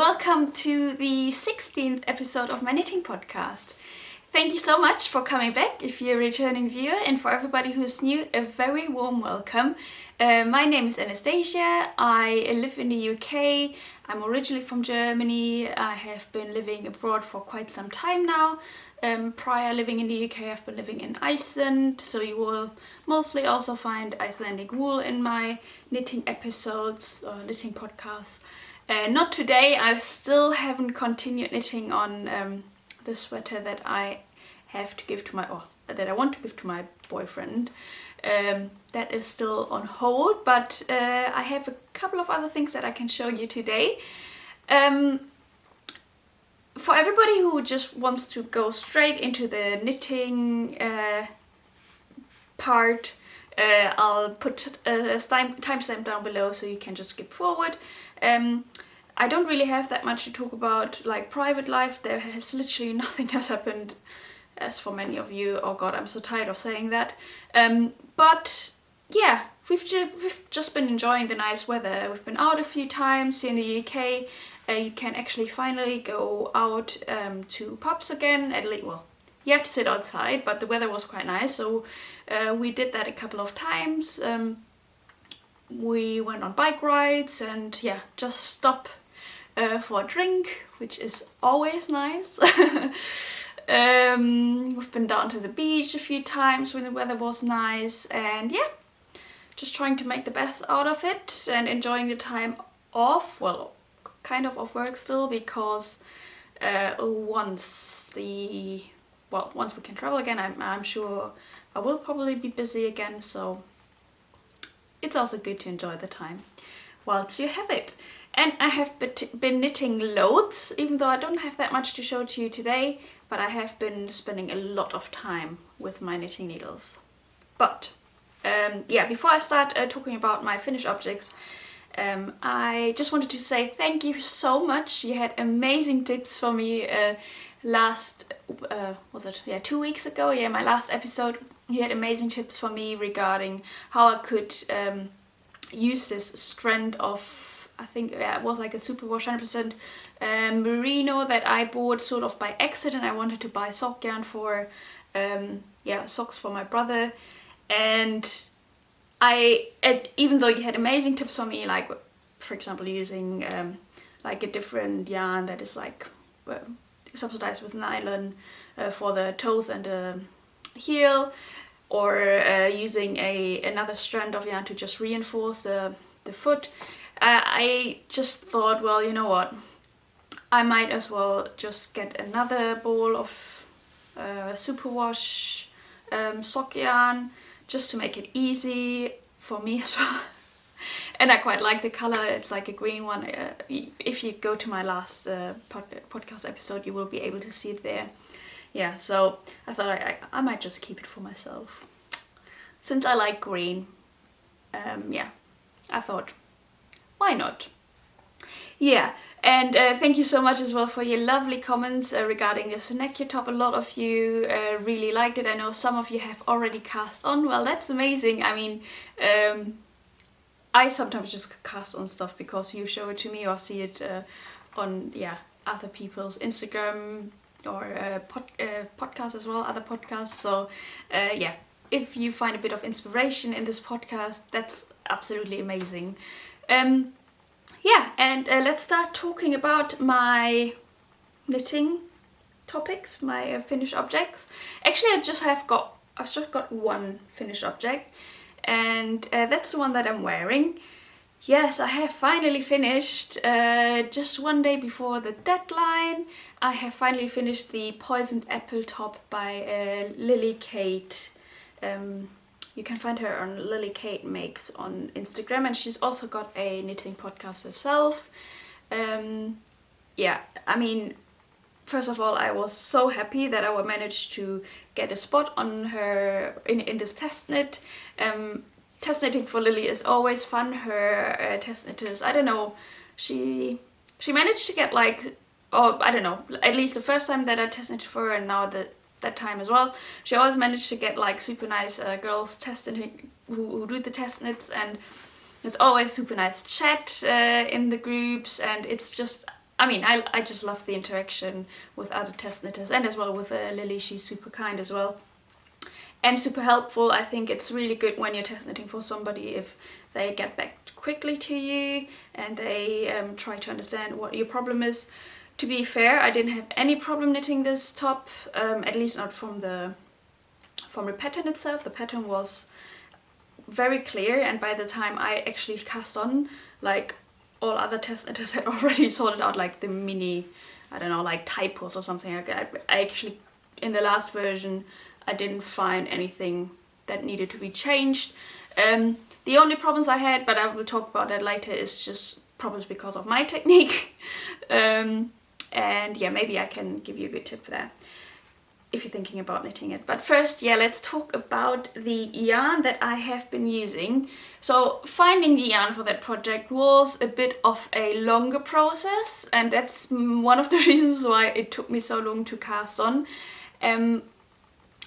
welcome to the 16th episode of my knitting podcast. Thank you so much for coming back if you're a returning viewer, and for everybody who's new, a very warm welcome. My name is Anastasia, I live in the UK, I'm originally from Germany, I have been living abroad for quite some time now. Prior living in the UK, I've been living in Iceland, so you will mostly also find Icelandic wool in my knitting episodes or knitting podcasts. Not today, I still haven't continued knitting on the sweater that I have to give to my, or that I want to give to my boyfriend. That is still on hold, but I have a couple of other things that I can show you today. For everybody who just wants to go straight into the knitting part, I'll put a timestamp down below so you can just skip forward. I don't really have that much to talk about, like private life. There has literally nothing has happened, as for many of you. Oh god, I'm so tired of saying that. But yeah, we've just been enjoying the nice weather. We've been out a few times here in the UK. You can actually finally go out to pubs again. At least, well, you have to sit outside, but the weather was quite nice, so we did that a couple of times. We went on bike rides and yeah, just stop for a drink, which is always nice. We've been down to the beach a few times when the weather was nice, and yeah, just trying to make the best out of it and enjoying the time off. Well, kind of off work still, because once we can travel again, I'm sure I will probably be busy again, so it's also good to enjoy the time whilst you have it. And I have been knitting loads, even though I don't have that much to show to you today, but I have been spending a lot of time with my knitting needles. But yeah, before I start talking about my finished objects, I just wanted to say thank you so much. You had amazing tips for me last, 2 weeks ago? Yeah, my last episode. You had amazing tips for me regarding how I could use this strand of, I think it was like a superwash 100% merino that I bought sort of by accident. I wanted to buy sock yarn for, socks for my brother, and even though you had amazing tips for me, like for example using like a different yarn that is like subsidized with nylon for the toes and the heel, or using another strand of yarn to just reinforce the foot, I just thought, well, you know what, I might as well just get another ball of superwash sock yarn, just to make it easy for me as well. And I quite like the color, it's like a green one. If you go to my last podcast episode, you will be able to see it there. Yeah, so I thought I might just keep it for myself, since I like green. Yeah, I thought, why not? Yeah, and thank you so much as well for your lovely comments regarding the Sonecchio top. A lot of you really liked it. I know some of you have already cast on. Well, that's amazing. I mean, I sometimes just cast on stuff because you show it to me or see it on other people's Instagram or podcasts as well, other podcasts. So yeah, if you find a bit of inspiration in this podcast, that's absolutely amazing. Yeah, and let's start talking about my knitting topics, my finished objects. Actually, I've just got one finished object, and that's the one that I'm wearing. Yes, I have finally finished, just one day before the deadline, I have finally finished the Poisoned Apple top by Lily Kate. You can find her on Lily Kate Makes on Instagram, and she's also got a knitting podcast herself. Yeah, I mean, first of all, I was so happy that I managed to get a spot on her in this test knit. Test knitting for Lily is always fun. Her test knitters, I don't know, she managed to get like, or I don't know, at least the first time that I test knitted for her, and now that time as well, she always managed to get like super nice girls test knitting who do the test knits, and there's always super nice chat in the groups, and it's just, I mean, I just love the interaction with other test knitters, and as well with Lily. She's super kind as well and super helpful. I think it's really good when you're test knitting for somebody if they get back quickly to you and they try to understand what your problem is. To be fair, I didn't have any problem knitting this top, at least not from the pattern itself. The pattern was very clear, and by the time I actually cast on, like, all other test knitters had already sorted out like the mini, I don't know, like typos or something like that. I actually, in the last version, I didn't find anything that needed to be changed. The only problems I had, but I will talk about that later, is just problems because of my technique. And yeah, maybe I can give you a good tip for that if you're thinking about knitting it. But first, yeah, let's talk about the yarn that I have been using. So finding the yarn for that project was a bit of a longer process, and that's one of the reasons why it took me so long to cast on. I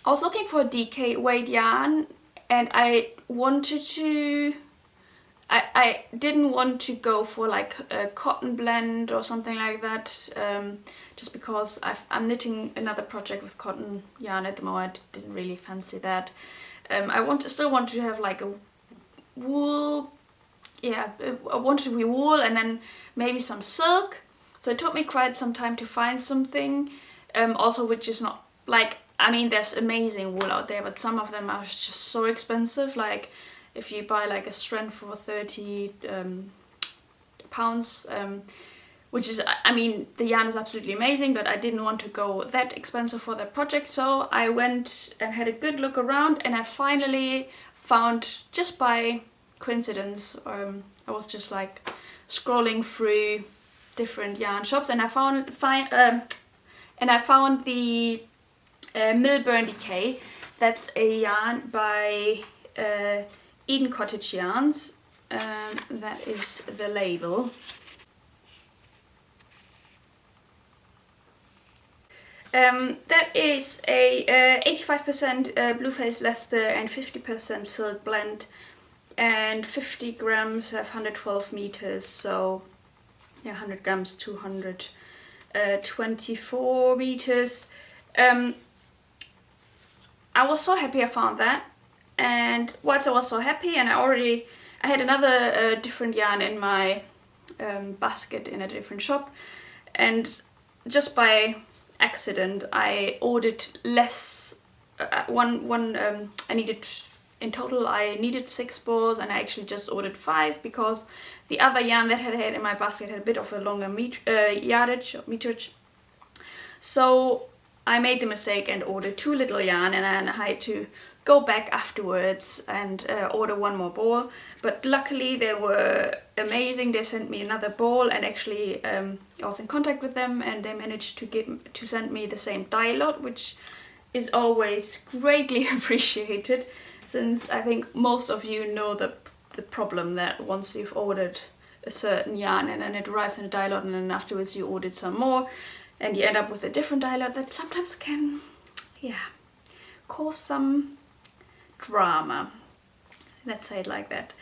was looking for a DK weight yarn, and I didn't want to go for like a cotton blend or something like that, just because I'm knitting another project with cotton yarn at the moment. I didn't really fancy that. I still want to have like a wool, yeah, I wanted to be wool and then maybe some silk. So it took me quite some time to find something, also which is not like, I mean, there's amazing wool out there, but some of them are just so expensive. Like if you buy like a strand for 30 pounds, which is, I mean, the yarn is absolutely amazing, but I didn't want to go that expensive for that project. So I went and had a good look around, and I finally found, just by coincidence, I was just like scrolling through different yarn shops, and I found the Milburn DK. That's a yarn by Cottage yarns. That is the label. That is a 85% blue face Leicester and 50% silk blend, and 50 grams have 112 meters, so yeah, 100 grams 224 meters. I was so happy I found that, and whilst I was so happy, and I had another different yarn in my basket in a different shop, and just by accident I ordered less. I needed 6 balls, and I actually just ordered 5 because the other yarn that I had in my basket had a bit of a longer meterage. So I made the mistake and ordered too little yarn, and then I had to go back afterwards and order 1 more ball. But luckily they were amazing. They sent me another ball, and actually I was in contact with them, and they managed to send me the same dye lot, which is always greatly appreciated, since I think most of you know the problem that once you've ordered a certain yarn and then it arrives in a dye lot, and then afterwards you ordered some more and you end up with a different dye lot, that sometimes can, yeah, cause some drama. Let's say it like that.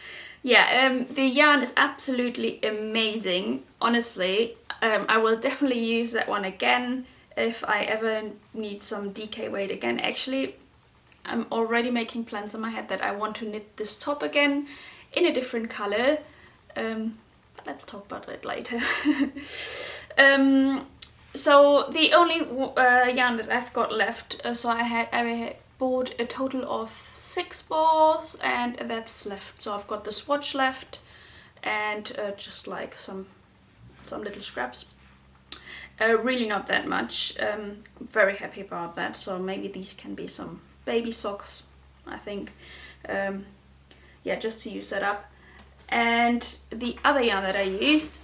Yeah, the yarn is absolutely amazing. Honestly, I will definitely use that one again if I ever need some DK weight again. Actually, I'm already making plans in my head that I want to knit this top again in a different color. But let's talk about it later. So the only yarn that I've got left, so I bought a total of 6 balls, and that's left. So I've got the swatch left, and just like some little scraps. Really not that much. Very happy about that. So maybe these can be some baby socks, I think. Yeah, just to use that up. And the other yarn that I used,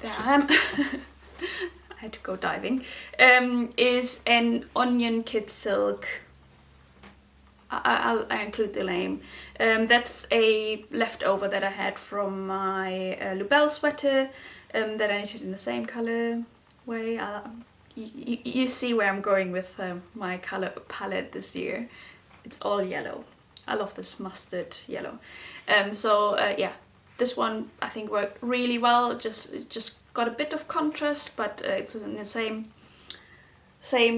there I am. I had to go diving, is an Onion Kid Silk. I'll include the name. That's a leftover that I had from my Lubell sweater that I knitted in the same color way. You see where I'm going with my color palette this year. It's all yellow. I love this mustard yellow. Yeah, this one I think worked really well. It just got a bit of contrast, but it's in the same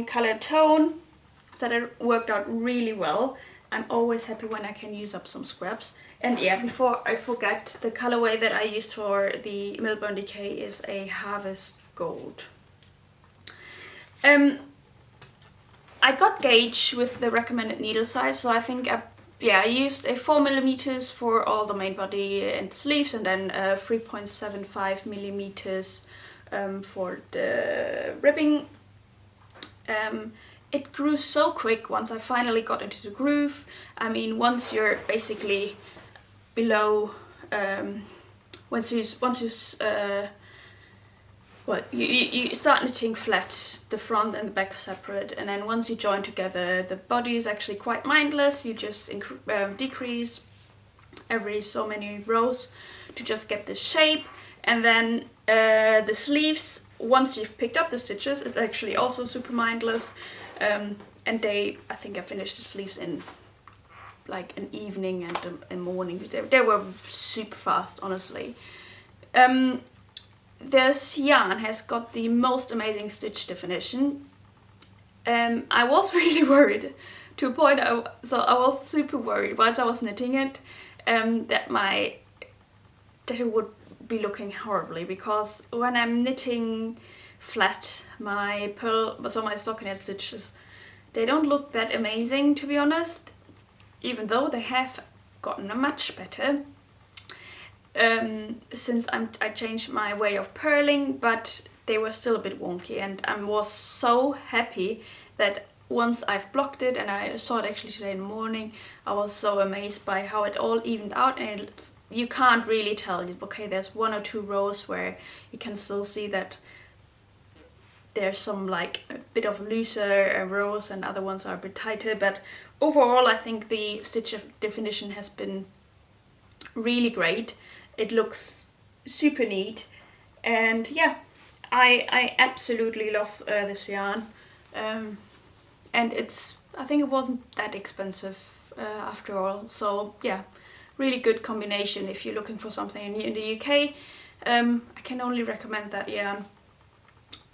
color tone, so that it worked out really well. I'm always happy when I can use up some scraps. And yeah, before I forget, the colorway that I used for the Milburn DK is a Harvest Gold. I got gauge with the recommended needle size, so I think I used a 4mm for all the main body and the sleeves, and then 3.75mm for the ribbing. It grew so quick once I finally got into the groove. I mean, once you're basically below, once you start knitting flat, the front and the back are separate, and then once you join together, the body is actually quite mindless. You just decrease every so many rows to just get this shape, and then the sleeves, once you've picked up the stitches, it's actually also super mindless. And I think I finished the sleeves in like an evening and a morning. They were super fast, honestly. This yarn has got the most amazing stitch definition. I was really worried, to a point. I was super worried whilst I was knitting it, that it would be looking horribly, because when I'm knitting flat, my stockinette stitches, they don't look that amazing, to be honest, even though they have gotten much better since I changed my way of purling, but they were still a bit wonky, and I was so happy that once I've blocked it, and I saw it actually today in the morning, I was so amazed by how it all evened out, and you can't really tell. Okay, there's 1 or 2 rows where you can still see that there's some like a bit of looser rows, and other ones are a bit tighter, but overall I think the stitch definition has been really great. It looks super neat, and yeah, I absolutely love this yarn, and I think it wasn't that expensive after all, so yeah, really good combination if you're looking for something in the UK. I can only recommend that yarn.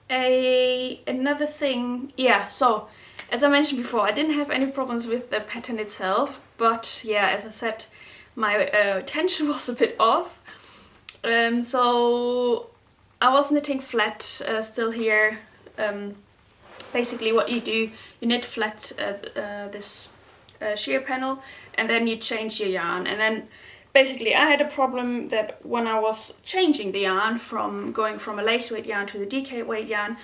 Another thing, yeah, so as I mentioned before, I didn't have any problems with the pattern itself, but yeah, as I said, my tension was a bit off. So I was knitting flat still here. Basically what you do, you knit flat this shear panel, and then you change your yarn, and then basically I had a problem that when I was changing the yarn from going from a lace weight yarn to the DK weight yarn,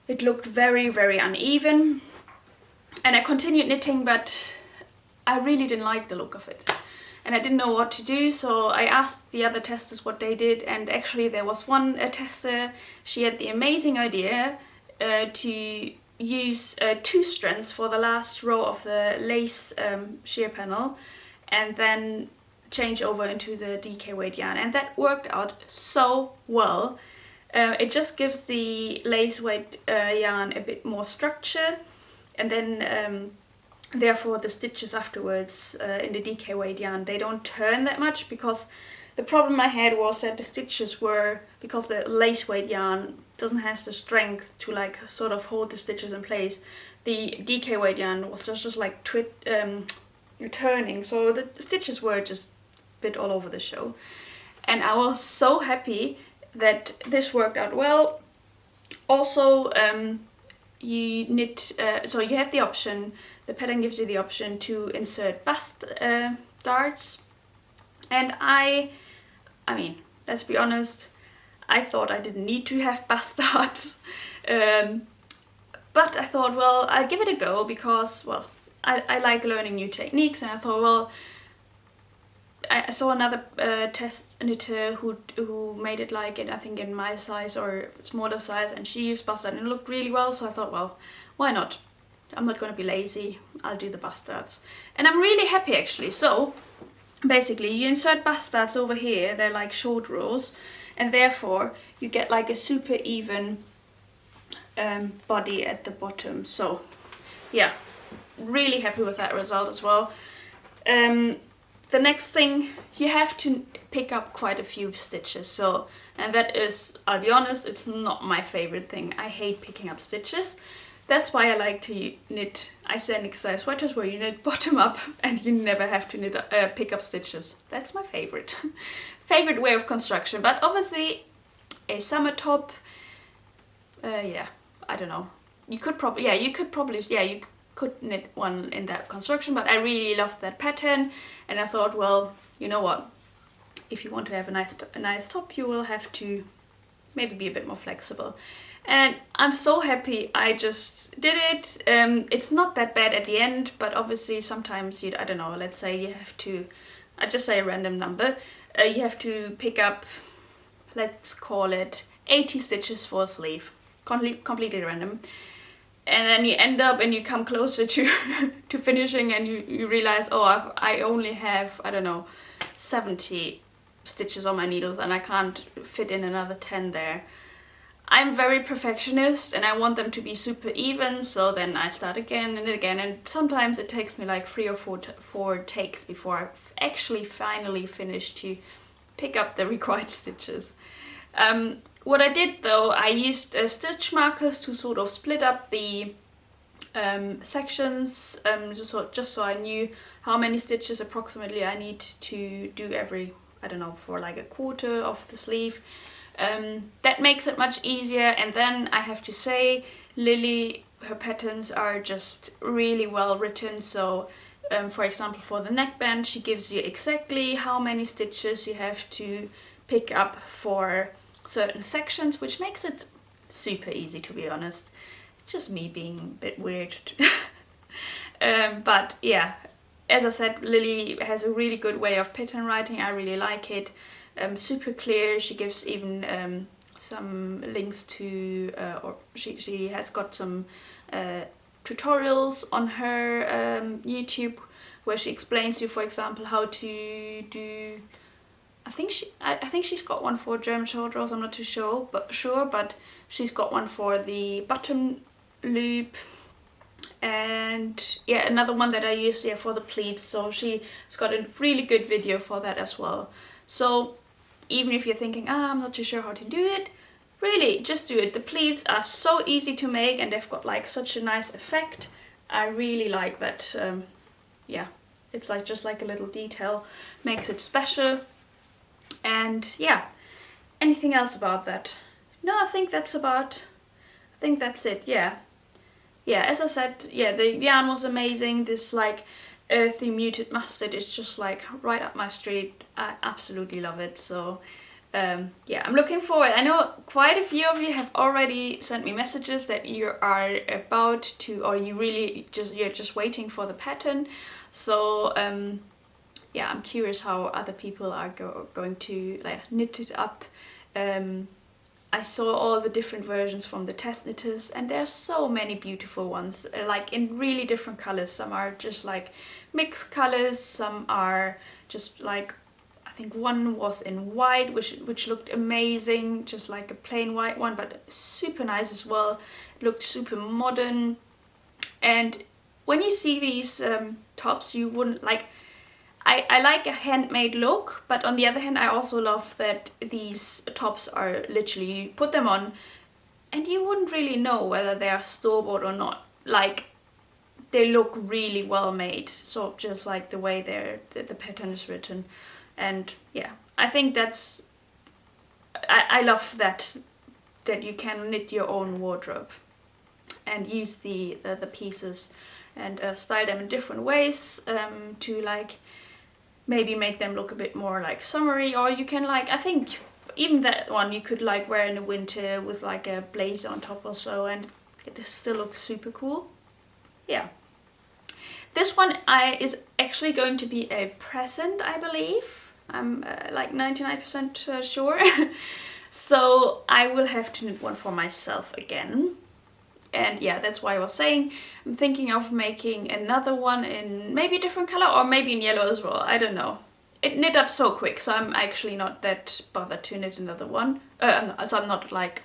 it looked very, very uneven, and I continued knitting, but I really didn't like the look of it, and I didn't know what to do. So I asked the other testers what they did, and actually there was one tester, she had the amazing idea to use 2 strands for the last row of the lace shear panel, and then change over into the DK weight yarn, and that worked out so well. It just gives the lace weight yarn a bit more structure, and then therefore the stitches afterwards in the DK weight yarn, they don't turn that much, because the problem I had was that the stitches were, because the lace weight yarn doesn't have the strength to like sort of hold the stitches in place, the DK weight yarn was just like turning, so the stitches were just a bit all over the show. And I was so happy that this worked out well. Also, you knit, so you have the option, the pattern gives you the option to insert bust darts, and I mean, let's be honest, I thought I didn't need to have bust darts, but I thought, well, I'll give it a go, because, well, I like learning new techniques, and I thought, well, I saw another test knitter who made it like it, I think in my size or smaller size, and she used bust dart and it looked really well, so I thought, well, why not? I'm not going to be lazy, I'll do the bust darts. And I'm really happy actually. So basically you insert bust darts over here, they're like short rows, and therefore you get like a super even body at the bottom. So yeah, really happy with that result as well. the next thing, you have to pick up quite a few stitches. So, and that is, I'll be honest, it's not my favorite thing. I hate picking up stitches. That's why I like to knit Icelandic style sweaters where you knit bottom up and you never have to pick up stitches. That's my favorite favorite way of construction. But obviously a summer top, yeah, I don't know. You could knit one in that construction, but I really loved that pattern, and I thought, well, you know what? If you want to have a nice top, you will have to maybe be a bit more flexible. And I'm so happy I just did it. It's not that bad at the end, but obviously sometimes I don't know, let's say you have to, I just say a random number, you have to pick up, let's call it 80 stitches for a sleeve, completely random. And then you end up and you come closer to to finishing, and you realize, oh, I only have, I don't know, 70 stitches on my needles and I can't fit in another 10 there. I'm very perfectionist and I want them to be super even, so then I start again and again, and sometimes it takes me like 3 or 4 takes before I actually finally finish to pick up the required stitches. What I did though, I used stitch markers to sort of split up the sections, just so I knew how many stitches approximately I need to do every, I don't know, for like a quarter of the sleeve. That makes it much easier. And then I have to say, Lily, her patterns are just really well written. So for example, for the neckband, she gives you exactly how many stitches you have to pick up for certain sections, which makes it super easy, to be honest. It's just me being a bit weird. But yeah, as I said, Lily has a really good way of pattern writing. I really like it. Super clear. She gives even some links to, or she has got some tutorials on her YouTube where she explains you, for example, how to do. I think she's got one for German shoulder rolls. I'm not too sure, but she's got one for the button loop, and yeah, another one that I use for the pleats. So she's got a really good video for that as well. So even if you're thinking, I'm not too sure how to do it, really just do it. The pleats are so easy to make and they've got like such a nice effect. I really like that. Yeah, it's like just like a little detail, makes it special. And yeah, anything else about that? No, I think that's it. Yeah, as I said, yeah, the yarn was amazing. This like earthy muted mustard is just like right up my street. I absolutely love it. So yeah, I'm looking forward. I know quite a few of you have already sent me messages that you are about to, or you're just waiting for the pattern. So yeah, I'm curious how other people are going to like knit it up. I saw all the different versions from the test knitters, and there are so many beautiful ones, like in really different colors. Some are just like mixed colors, some are just like, I think one was in white, which looked amazing, just like a plain white one, but super nice as well. It looked super modern. And when you see these tops, you wouldn't like, I like a handmade look, but on the other hand, I also love that these tops are literally, you put them on and you wouldn't really know whether they are store-bought or not. Like, they look really well made. So just like the way the pattern is written. And yeah, I think that's, I love that you can knit your own wardrobe and use the pieces and style them in different ways to like maybe make them look a bit more like summery, or you can like, I think even that one you could like wear in the winter with like a blazer on top or so, and it still looks super cool. Yeah. This one is actually going to be a present, I believe. I'm like 99% sure. So I will have to knit one for myself again. And yeah, that's why I was saying I'm thinking of making another one in maybe a different color, or maybe in yellow as well. I don't know. It knit up so quick, so I'm actually not that bothered to knit another one. So I'm not like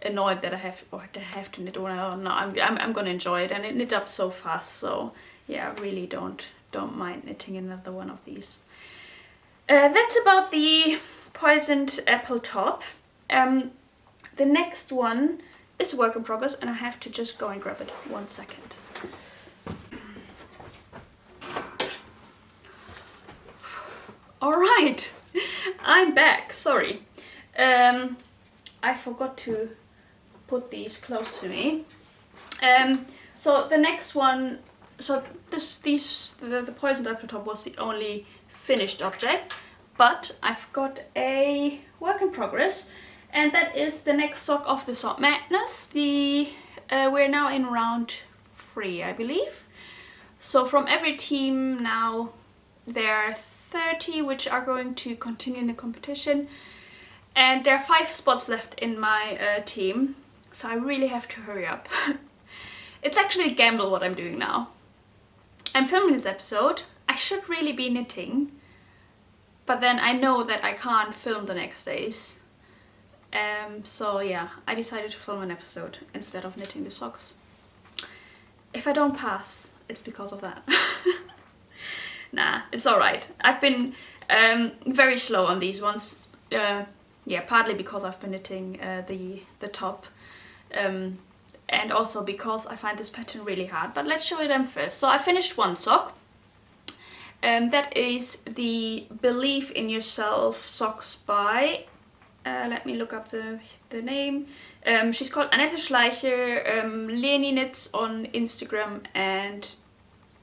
annoyed that I have to knit one. No, I'm gonna enjoy it, and it knit up so fast. So yeah, I really don't don't mind knitting another one of these. That's about the poisoned apple top. The next one is a work in progress, and I have to just go and grab it 1 second. Alright, I'm back, sorry. I forgot to put these close to me. So the next one, so the poisoned apple top was the only finished object, but I've got a work in progress, and that is the next sock of the Sock Madness. We're now in round 3, I believe. So from every team now there are 30 which are going to continue in the competition, and there are 5 spots left in my team, so I really have to hurry up. It's actually a gamble what I'm doing now. I'm filming this episode, I should really be knitting, but then I know that I can't film the next days. So yeah, I decided to film an episode instead of knitting the socks. If I don't pass, it's because of that. Nah, it's alright. I've been very slow on these ones. Yeah, partly because I've been knitting the top. And also because I find this pattern really hard. But let's show them first. So I finished one sock. That is the Believe in Yourself socks by, let me look up the name. She's called Annette Schleicher. Leni Knits on Instagram, and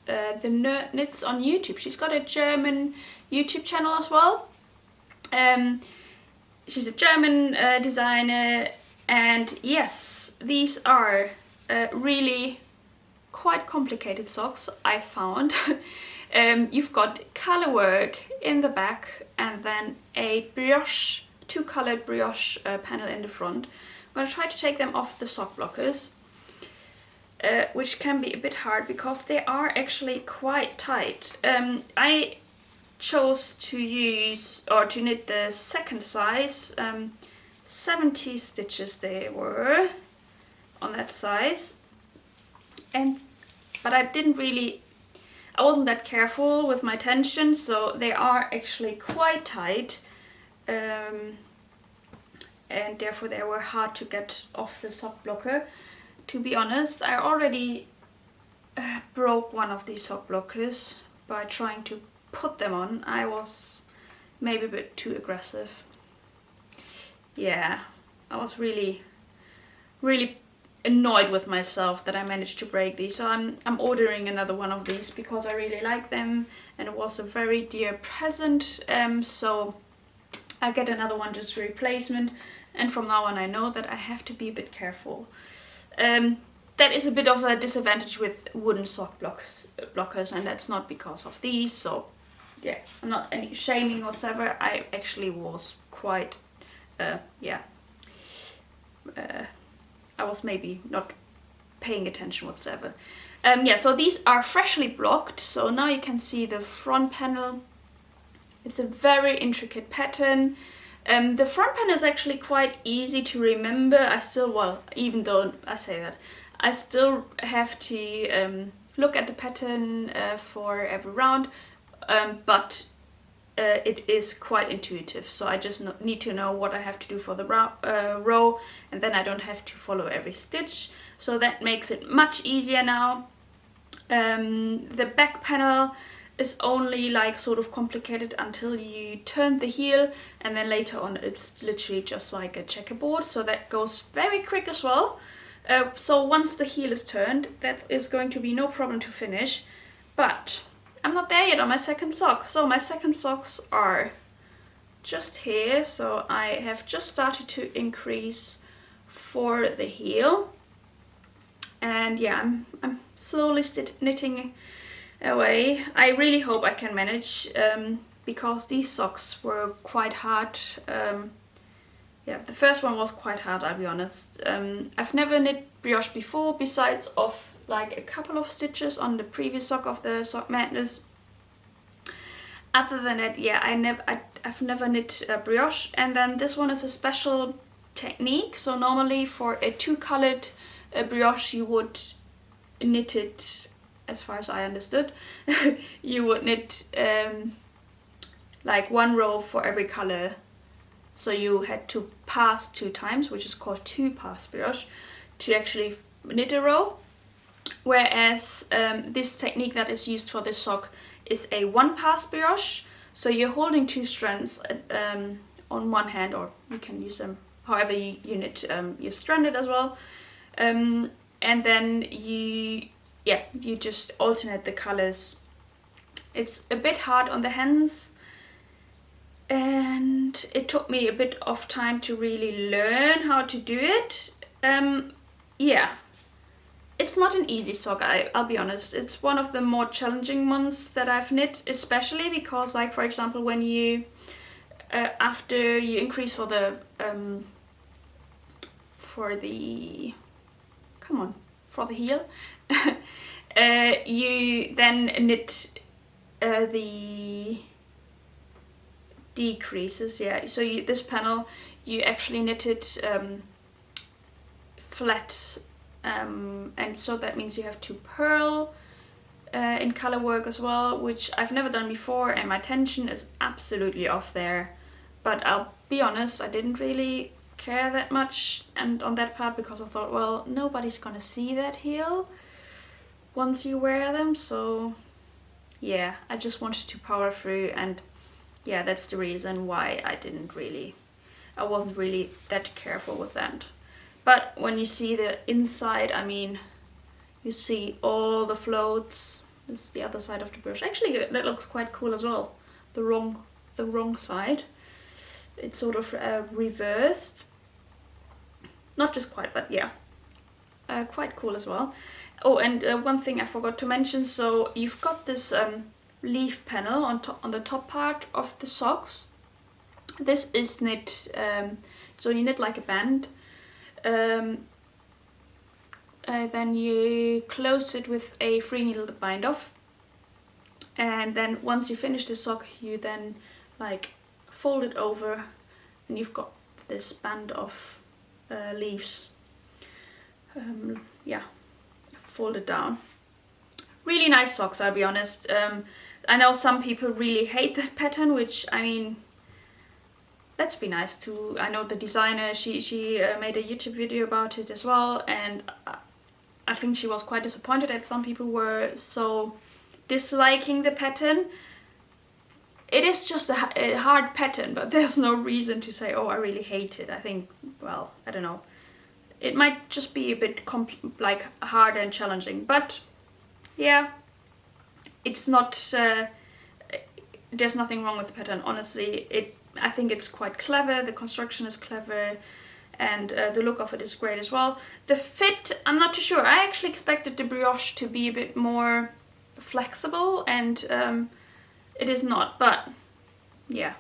the Nerd Knits on YouTube. She's got a German YouTube channel as well. She's a German designer, and yes, these are really quite complicated socks, I found. You've got color work in the back, and then a brioche, 2-colored brioche panel in the front. I'm going to try to take them off the sock blockers, which can be a bit hard because they are actually quite tight. I chose to use, or to knit the second size. 70 stitches they were on that size, but I wasn't that careful with my tension, so they are actually quite tight, and therefore they were hard to get off the sock blocker. To be honest, I already broke one of these sock blockers by trying to put them on. I was maybe a bit too aggressive. Yeah, I was really annoyed with myself that I managed to break these. So I'm ordering another one of these because I really like them, and it was a very dear present. So I get another one just a replacement, and from now on I know that I have to be a bit careful. That is a bit of a disadvantage with wooden sock blockers, and that's not because of these. So yeah, I'm not any shaming whatsoever. I actually was quite I was maybe not paying attention whatsoever. Yeah, so these are freshly blocked, so now you can see the front panel. It's a very intricate pattern. The front panel is actually quite easy to remember. Even though I say that, I still have to look at the pattern for every round, but it is quite intuitive, so I just need to know what I have to do for the row, and then I don't have to follow every stitch, so that makes it much easier now. The back panel is only like sort of complicated until you turn the heel, and then later on it's literally just like a checkerboard, so that goes very quick as well. So once the heel is turned, that is going to be no problem to finish, but I'm not there yet on my second sock. So my second socks are just here, so I have just started to increase for the heel, and yeah, I'm slowly knitting away. I really hope I can manage, because these socks were quite hard. Yeah, the first one was quite hard, I'll be honest. I've never knit brioche before, besides of like a couple of stitches on the previous sock of the Sock Madness. Other than that, yeah, I've never knit brioche. And then this one is a special technique. So normally for a 2-colored brioche you would knit it as far as I understood, you would knit like 1 row for every color. So you had to pass 2 times, which is called 2-pass brioche, to actually knit a row. Whereas this technique that is used for this sock is a 1-pass brioche. So you're holding 2 strands on one hand, or you can use them however you knit your stranded as well. And then you just alternate the colors. It's a bit hard on the hands, and it took me a bit of time to really learn how to do it. Yeah, it's not an easy sock, I'll be honest. It's one of the more challenging ones that I've knit, especially because, like, for example, when you after you increase for the heel, you then knit the decreases. Yeah, so this panel you actually knit it flat, and so that means you have to purl in color work as well, which I've never done before, and my tension is absolutely off there. But I'll be honest, I didn't really care that much and on that part, because I thought, well, nobody's gonna see that heel once you wear them. So yeah, I just wanted to power through, and yeah, that's the reason why I wasn't really that careful with that. But when you see the inside, I mean, you see all the floats. This is the other side of the brush. Actually, that looks quite cool as well. The wrong side. It's sort of reversed. Not just quite, but yeah, quite cool as well. Oh, and one thing I forgot to mention. So you've got this leaf panel on the top part of the socks. This is knit. So you knit like a band. Then you close it with a 3-needle bind off, and then once you finish the sock, you then like fold it over, and you've got this band of leaves. Yeah, fold it down. Really nice socks, I'll be honest. I know some people really hate that pattern, which, I mean, let's be nice to. I know the designer, she made a YouTube video about it as well, and I think she was quite disappointed that some people were so disliking the pattern. It is just a hard pattern, but there's no reason to say, oh, I really hate it. I think, well, I don't know. It might just be a bit like hard and challenging, but yeah, it's not. There's nothing wrong with the pattern, honestly. I think it's quite clever. The construction is clever. And the look of it is great as well. The fit, I'm not too sure. I actually expected the brioche to be a bit more flexible, and it is not. But yeah,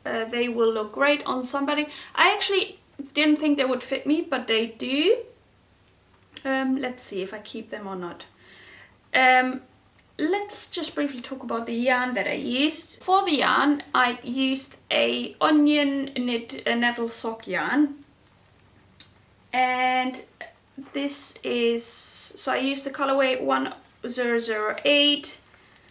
they will look great on somebody. I actually didn't think they would fit me, but they do. Let's see if I keep them or not. Let's just briefly talk about the yarn that I used. For the yarn, I used a onion knit nettle sock yarn. And this is, so I used the colorway 1008,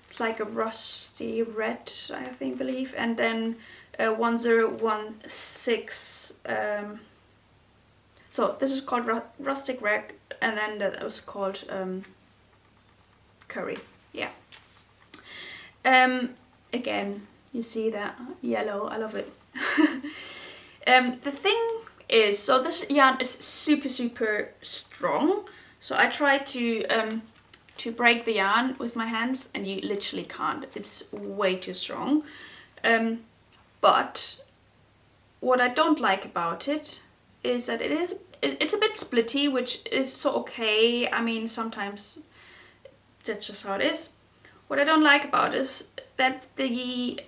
it's like a rusty red, I think, Beleaf, and then 1016, so this is called Rustic Red, and then that was called Curry, yeah. Again, you see that yellow, I love it. The thing is, so this yarn is super strong, so I tried to break the yarn with my hands, and you literally can't. It's way too strong. But what I don't like about it is that it's a bit splitty, which is so okay. I mean, sometimes that's just how it is. What I don't like about it is that the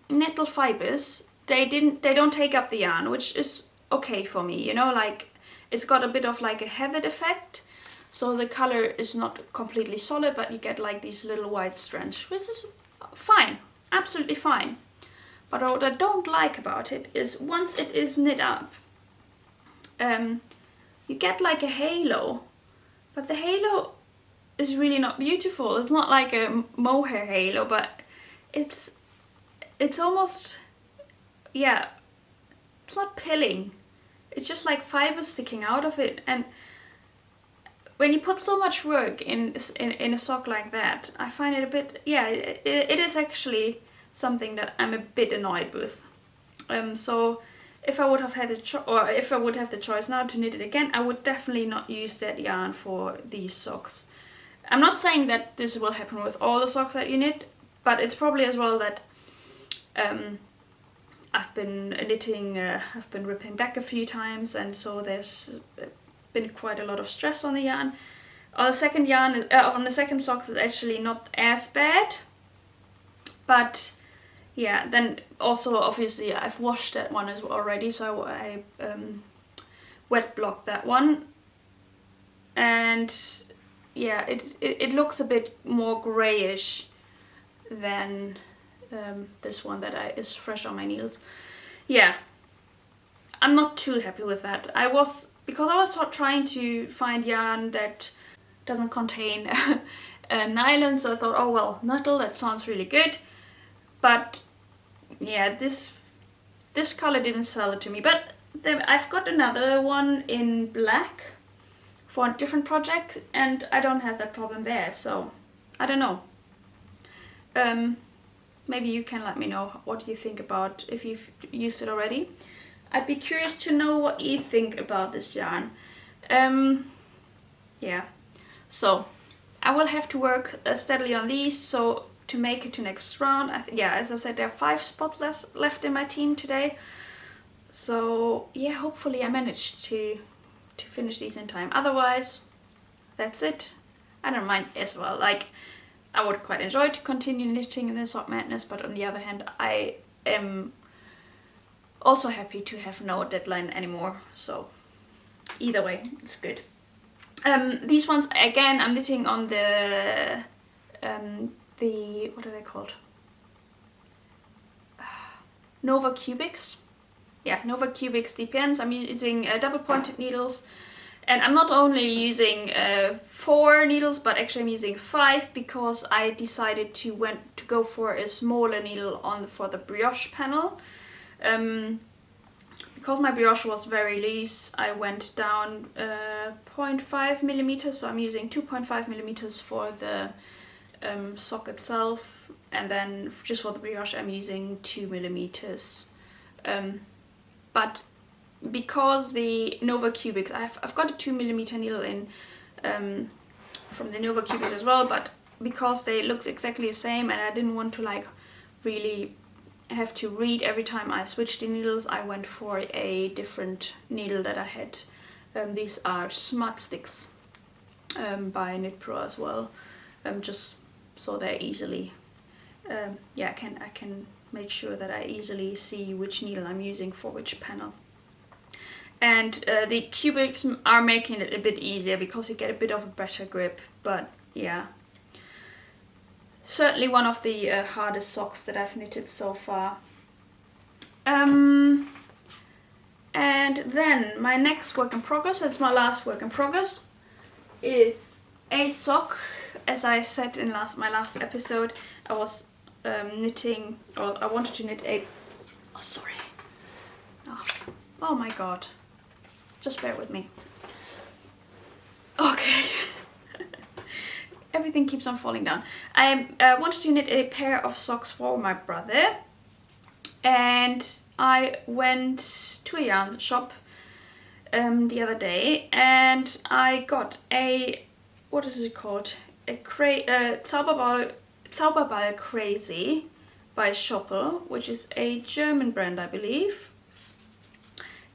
nettle fibers, they don't take up the yarn, which is okay for me, you know, like it's got a bit of like a heathered effect, so the color is not completely solid, but you get like these little white strands, which is fine, absolutely fine. But what I don't like about it is once it is knit up, you get like a halo, but the halo is really not beautiful. It's not like a mohair halo, but it's almost, yeah, it's not pilling. It's just like fibers sticking out of it, and when you put so much work in a sock like that, I find it a bit, yeah, it is actually something that I'm a bit annoyed with. So if I would have had if I would have the choice now to knit it again, I would definitely not use that yarn for these socks. I'm not saying that this will happen with all the socks that you knit, but it's probably as well that I've been knitting, I've been ripping back a few times, and so there's been quite a lot of stress on the yarn. On the second yarn, on the second socks, it's actually not as bad, but yeah, then also obviously I've washed that one as well already, so I wet blocked that one, and yeah, it looks a bit more grayish than this one that is fresh on my needles. Yeah, I'm not too happy with that. Because I was trying to find yarn that doesn't contain nylon, so I thought, oh well, Nettle, that sounds really good. But yeah, this color didn't sell it to me. But then I've got another one in black for a different project, and I don't have that problem there, so I don't know. Maybe you can let me know what you think about, if you've used it already. I'd be curious to know what you think about this yarn. Yeah, so I will have to work steadily on these, so to make it to next round. Yeah, as I said, there are 5 spots left in my team today. So yeah, hopefully I managed to finish these in time. Otherwise, that's it. I don't mind as well. Like, I would quite enjoy to continue knitting in the Sock Madness, but on the other hand, I am also happy to have no deadline anymore. So either way, it's good. These ones, again, I'm knitting on the what are they called? Nova Cubics. Yeah, Nova Cubics DPNs. I'm using double pointed needles, and I'm not only using 4 needles, but actually I'm using 5, because I decided to go for a smaller needle for the brioche panel. Because my brioche was very loose, I went down 0.5 millimeters, so I'm using 2.5 millimeters for the sock itself, and then just for the brioche I'm using 2 millimeters. But because the Nova Cubics, I've got a 2 millimeter needle in from the Nova Cubics as well, but because they look exactly the same and I didn't want to like really have to read every time I switched the needles, I went for a different needle that I had. These are SmartStix by KnitPro as well, just so they're easily, yeah, I can make sure that I easily see which needle I'm using for which panel. And the cubics are making it a bit easier because you get a bit of a better grip, but yeah. Certainly one of the hardest socks that I've knitted so far. And then my next work in progress, it's my last work in progress, is a sock. As I said in my last episode, I was knitting, or I wanted to knit a, oh sorry, oh my god, just bear with me. Okay. Everything keeps on falling down. I wanted to knit a pair of socks for my brother, and I went to a yarn shop the other day, and I got a, what is it called? A Zauberball Crazy by Schoppel, which is a German brand, I believe.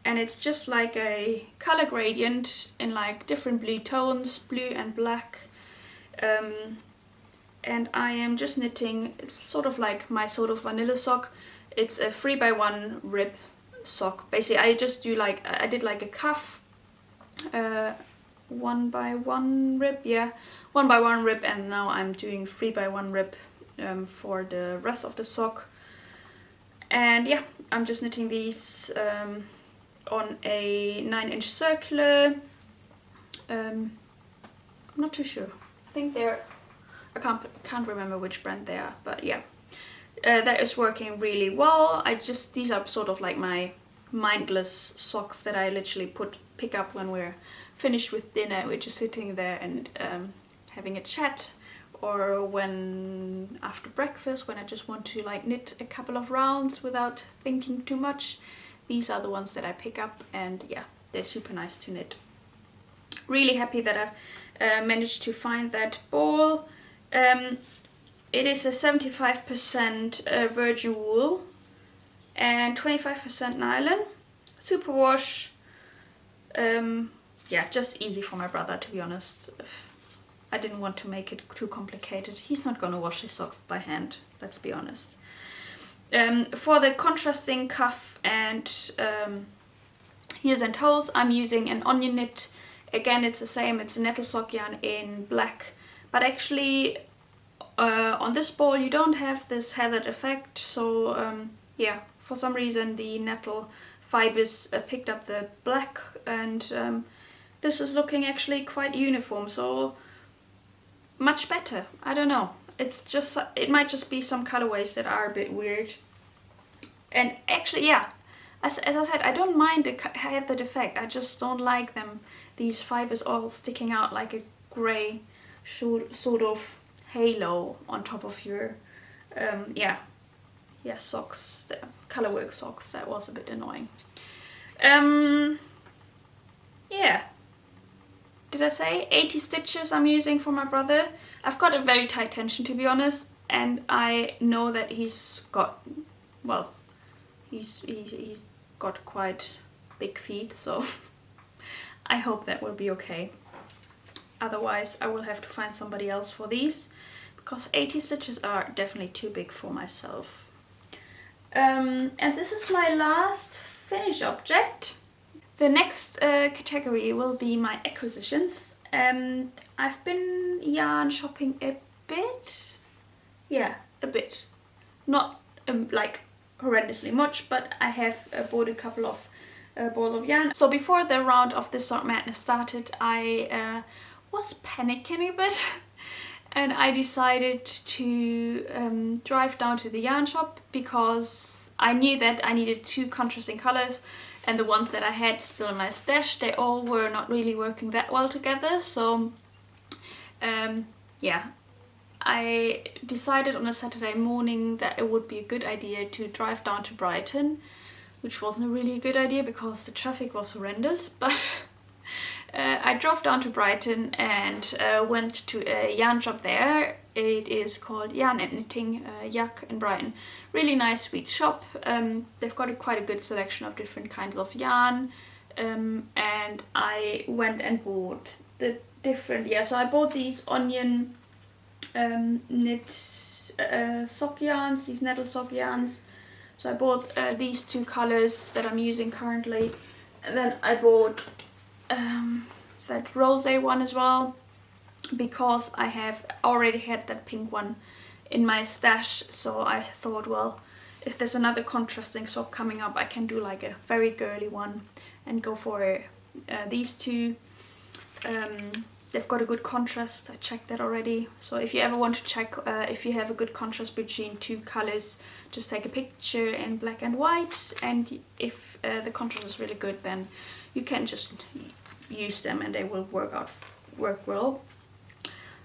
And it's just like a color gradient in like different blue tones, blue and black. And I am just knitting, it's sort of like my sort of vanilla sock. It's a 3x1 rib sock. Basically I just do like, I did like a cuff, 1x1 rib, yeah, 1x1 rib, and now I'm doing 3x1 rib for the rest of the sock. And yeah, I'm just knitting these on a 9-inch circular. I'm not too sure. think I can't remember which brand they are, but yeah. That is working really well. These are sort of like my mindless socks that I literally pick up when we're finished with dinner. We're just sitting there and having a chat, or when after breakfast, when I just want to like knit a couple of rounds without thinking too much. These are the ones that I pick up, and yeah, they're super nice to knit. Really happy that I've managed to find that ball. It is a 75% virgin wool and 25% nylon. Superwash. Yeah, just easy for my brother, to be honest. I didn't want to make it too complicated. He's not gonna wash his socks by hand, let's be honest. For the contrasting cuff and heels and toes, I'm using an onion knit. Again, it's the same, it's a Nettle sock yarn in black, but actually on this ball you don't have this heathered effect, so yeah, for some reason the Nettle fibers picked up the black, and this is looking actually quite uniform, so much better. I don't know, it might just be some colorways that are a bit weird. And actually, yeah, as I said, I don't mind the heathered effect, I just don't like these fibers all sticking out like a grey sort of halo on top of your socks, the colorwork socks. That was a bit annoying. Yeah, did I say 80 stitches I'm using for my brother? I've got a very tight tension, to be honest, and I know that he's got, well, he's got quite big feet, so I hope that will be okay. Otherwise I will have to find somebody else for these, because 80 stitches are definitely too big for myself. And this is my last finished object. The next category will be my acquisitions. I've been yarn shopping a bit. Yeah, a bit. Not like horrendously much, but I have bought a couple of balls of yarn. So before the round of this Sort Madness started, I was panicking a bit and I decided to drive down to the yarn shop, because I knew that I needed 2 contrasting colors, and the ones that I had still in my stash, they all were not really working that well together. So yeah, I decided on a Saturday morning that it would be a good idea to drive down to Brighton, which wasn't really a good idea because the traffic was horrendous, but I drove down to Brighton and went to a yarn shop there. It is called Yarn and Knitting, YAK in Brighton. Really nice, sweet shop. They've got quite a good selection of different kinds of yarn, and I went and bought the different, so I bought these onion knit sock yarns, these Nettle sock yarns. So I bought these 2 colors that I'm using currently, and then I bought that rose one as well, because I have already had that pink one in my stash. So I thought, well, if there's another contrasting sock coming up, I can do like a very girly one and go for these 2. They've got a good contrast, I checked that already. So if you ever want to check if you have a good contrast between 2 colors, just take a picture in black and white, and if the contrast is really good, then you can just use them and they will work well.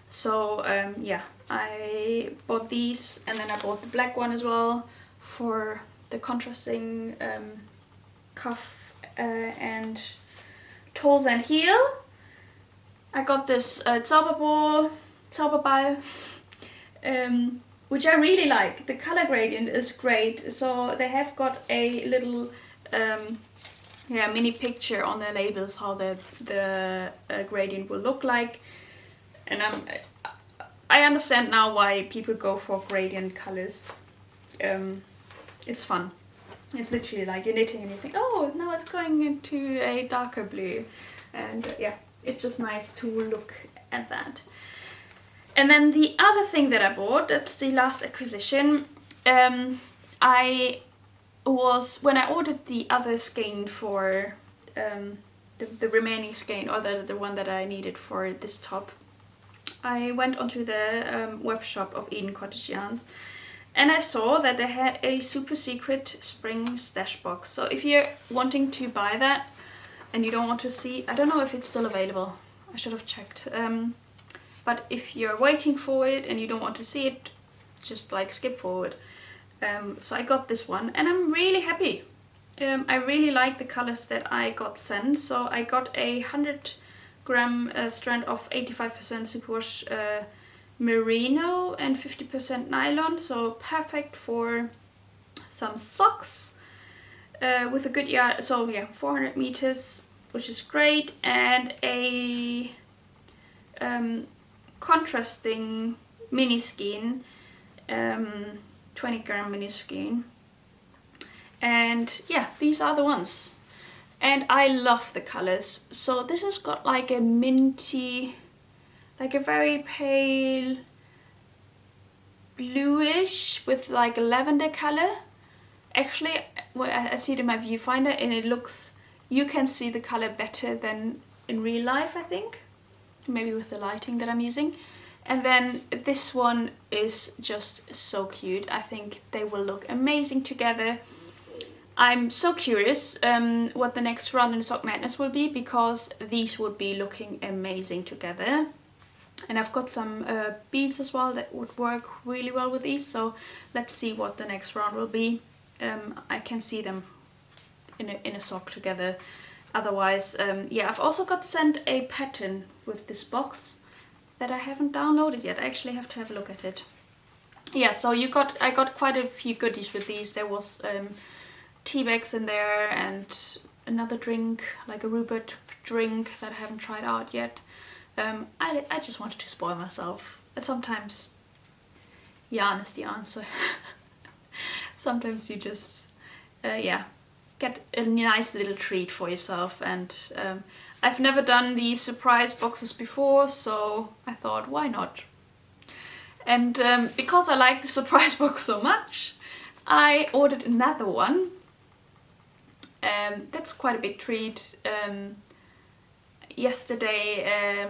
So yeah, I bought these, and then I bought the black one as well for the contrasting cuff and toes and heel. I got this Zauberball, which I really like. The color gradient is great. So they have got a little mini picture on their labels how the gradient will look like. And I understand now why people go for gradient colors. It's fun. It's literally like you're knitting and you think, oh, now it's going into a darker blue. And yeah, it's just nice to look at that. And then the other thing that I bought, that's the last acquisition, when I ordered the other skein for the remaining skein, or the one that I needed for this top, I went onto the web shop of Eden Cottage Yarns, and I saw that they had a super secret spring stash box. So if you're wanting to buy that and you don't want to see, I don't know if it's still available. I should have checked. But if you're waiting for it and you don't want to see it, just like skip forward. So I got this one and I'm really happy. I really like the colors that I got sent. So I got a 100-gram strand of 85% superwash merino and 50% nylon, so perfect for some socks with a good yard. So yeah, 400 meters, which is great, and a contrasting mini skein, 20-gram mini skein. And yeah, these are the ones, and I love the colors. So this has got like a minty, like a very pale bluish with like a lavender color. Actually, well, I see it in my viewfinder and it looks, you can see the color better than in real life, I think. Maybe with the lighting that I'm using. And then this one is just so cute. I think they will look amazing together. I'm so curious what the next round in Sock Madness will be, because these would be looking amazing together. And I've got some beads as well that would work really well with these, so let's see what the next round will be. I can see them in a sock together. Otherwise, yeah, I've also got sent a pattern with this box that I haven't downloaded yet. I actually have to have a look at it. Yeah, so I got quite a few goodies with these. There was tea bags in there and another drink, like a rhubarb drink that I haven't tried out yet. I just wanted to spoil myself. Sometimes yarn is the answer. Sometimes you just, yeah, get a nice little treat for yourself. And I've never done these surprise boxes before, so I thought, why not? And because I like the surprise box so much, I ordered another one. That's quite a big treat. Yesterday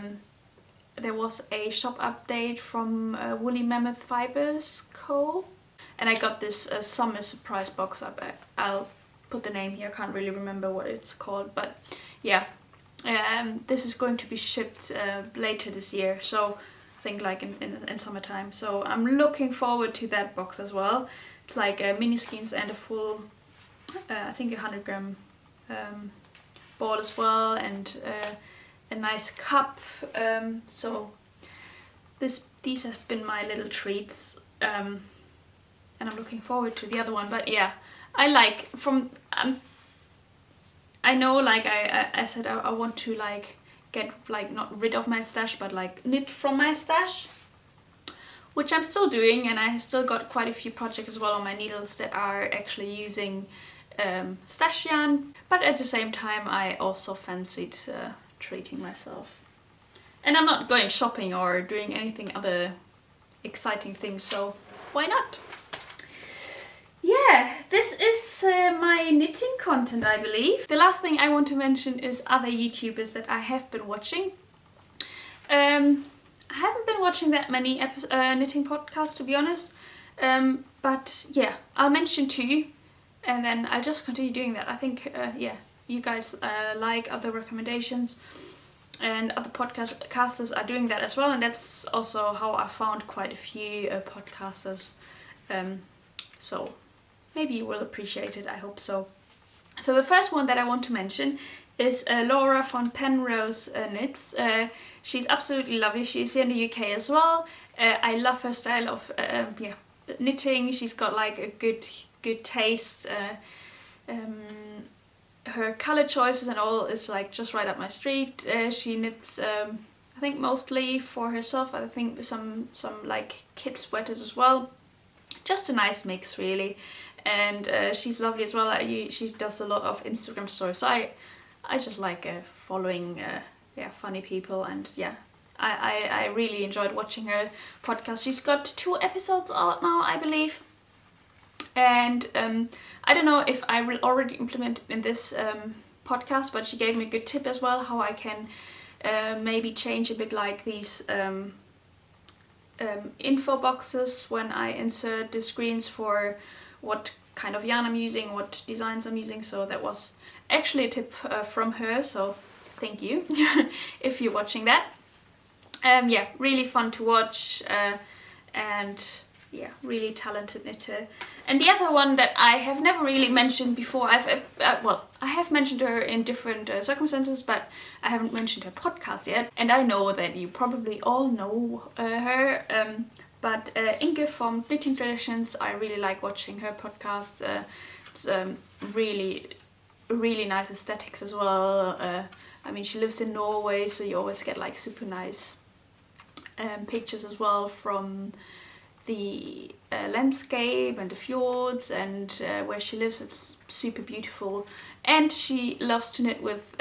there was a shop update from Woolly Mammoth Fibres Co. And I got this summer surprise box up. I'll put the name here, I can't really remember what it's called, but yeah. This is going to be shipped later this year, so I think like in summertime. So I'm looking forward to that box as well. It's like mini skeins and a full, I think 100-gram ball as well, and a nice cup. So these have been my little treats, and I'm looking forward to the other one. But yeah, I like I know, like I said, I want to like get like not rid of my stash, but like knit from my stash, which I'm still doing, and I still got quite a few projects as well on my needles that are actually using stash yarn. But at the same time, I also fancied treating myself, and I'm not going shopping or doing anything other exciting things, so why not? Yeah, this is my knitting content, I believe. The last thing I want to mention is other YouTubers that I have been watching. I haven't been watching that many knitting podcasts, to be honest. But yeah, I'll mention two, and then I'll just continue doing that. I think, yeah, you guys like other recommendations, and other podcasters are doing that as well. And that's also how I found quite a few podcasters. So maybe you will appreciate it, I hope so. So the first one that I want to mention is Laura from Penrose Knits. She's absolutely lovely. She's here in the UK as well. I love her style of yeah, knitting. She's got like a good taste. Her color choices and all is like just right up my street. She knits I think mostly for herself, but I think some like kid sweaters as well. Just a nice mix, really. And she's lovely as well. She does a lot of Instagram stories, so I just like following yeah, funny people, and yeah, I really enjoyed watching her podcast. She's got 2 episodes out now, I believe, and I don't know if I will already implement it in this podcast, but she gave me a good tip as well, how I can maybe change a bit like these info boxes when I insert the screens for what kind of yarn I'm using, what designs I'm using. So that was actually a tip from her, so thank you if you're watching that. Yeah, really fun to watch, and yeah, really talented knitter. And the other one that I have never really mentioned before, well, I have mentioned her in different circumstances, but I haven't mentioned her podcast yet. And I know that you probably all know her, but Inga from Knitting Traditions, I really like watching her podcast. It's really nice aesthetics as well. I mean, she lives in Norway, so you always get like super nice pictures as well from the landscape and the fjords and where she lives. It's super beautiful. And she loves to knit with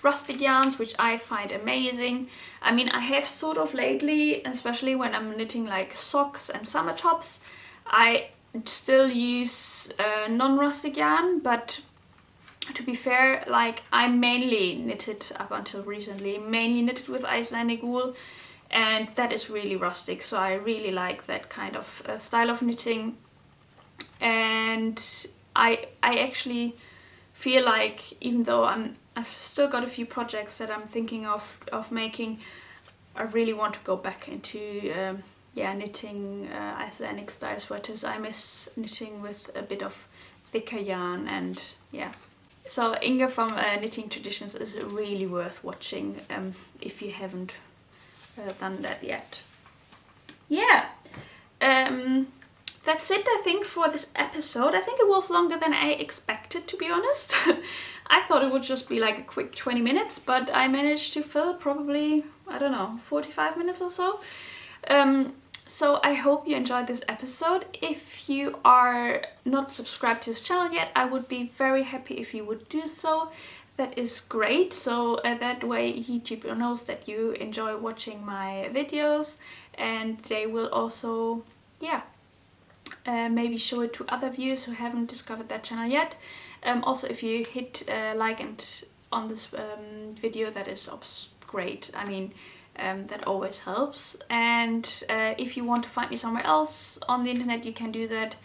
rustic yarns, which I find amazing. I mean, I have sort of lately, especially when I'm knitting like socks and summer tops, I still use non-rustic yarn, but to be fair, like I mainly knitted up until recently, mainly knitted with Icelandic wool, and that is really rustic, so I really like that kind of style of knitting. And I actually feel like, even though I've still got a few projects that I'm thinking of making, I really want to go back into knitting Icelandic style sweaters. I miss knitting with a bit of thicker yarn, and yeah. So Inga from Knitting Traditions is really worth watching if you haven't done that yet. Yeah, that's it, I think, for this episode. I think it was longer than I expected, to be honest. I thought it would just be like a quick 20 minutes, but I managed to fill probably, I don't know, 45 minutes or so. So I hope you enjoyed this episode. If you are not subscribed to this channel yet, I would be very happy if you would do so. That is great, so that way YouTube knows that you enjoy watching my videos, and they will also, maybe show it to other viewers who haven't discovered that channel yet. Also, if you hit like and on this video, that is great. I mean, that always helps. And if you want to find me somewhere else on the internet, you can do that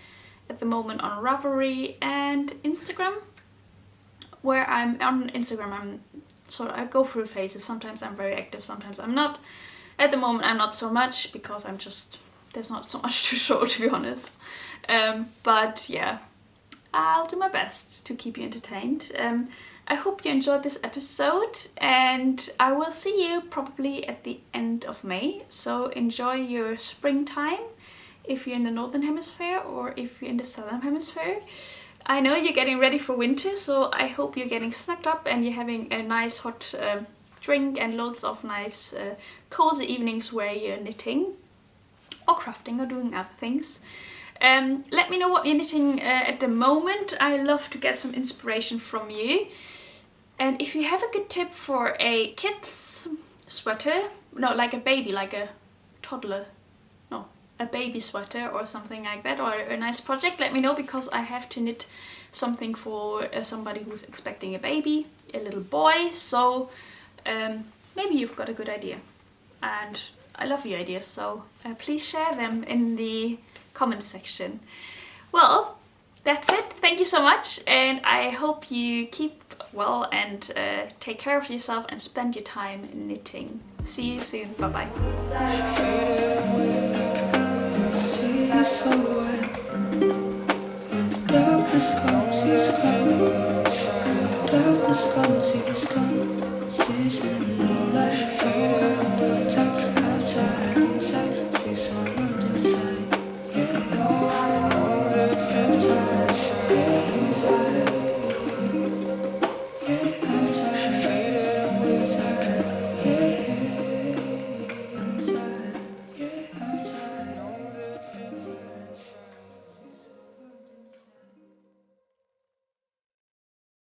at the moment on Ravelry and Instagram. Where I'm on Instagram, I go through phases. Sometimes I'm very active, sometimes I'm not. At the moment I'm not so much, because there's not so much to show, to be honest. But yeah, I'll do my best to keep you entertained. I hope you enjoyed this episode, and I will see you probably at the end of May. So enjoy your springtime if you're in the Northern Hemisphere, or if you're in the Southern Hemisphere. I know you're getting ready for winter, so I hope you're getting snacked up and you're having a nice hot drink and loads of nice cozy evenings where you're knitting or crafting or doing other things. Let me know what you're knitting at the moment. I love to get some inspiration from you. And if you have a good tip for a kid's sweater, no, like a baby, like a toddler, no, a baby sweater or something like that, or a nice project, let me know, because I have to knit something for somebody who's expecting a baby, a little boy. So maybe you've got a good idea, and I love your ideas, so please share them in the comments section. Well, that's it. Thank you so much, and I hope you keep well and take care of yourself and spend your time knitting. See you soon. Bye bye. Darkness comes, he's gone. When the darkness comes, he's gone.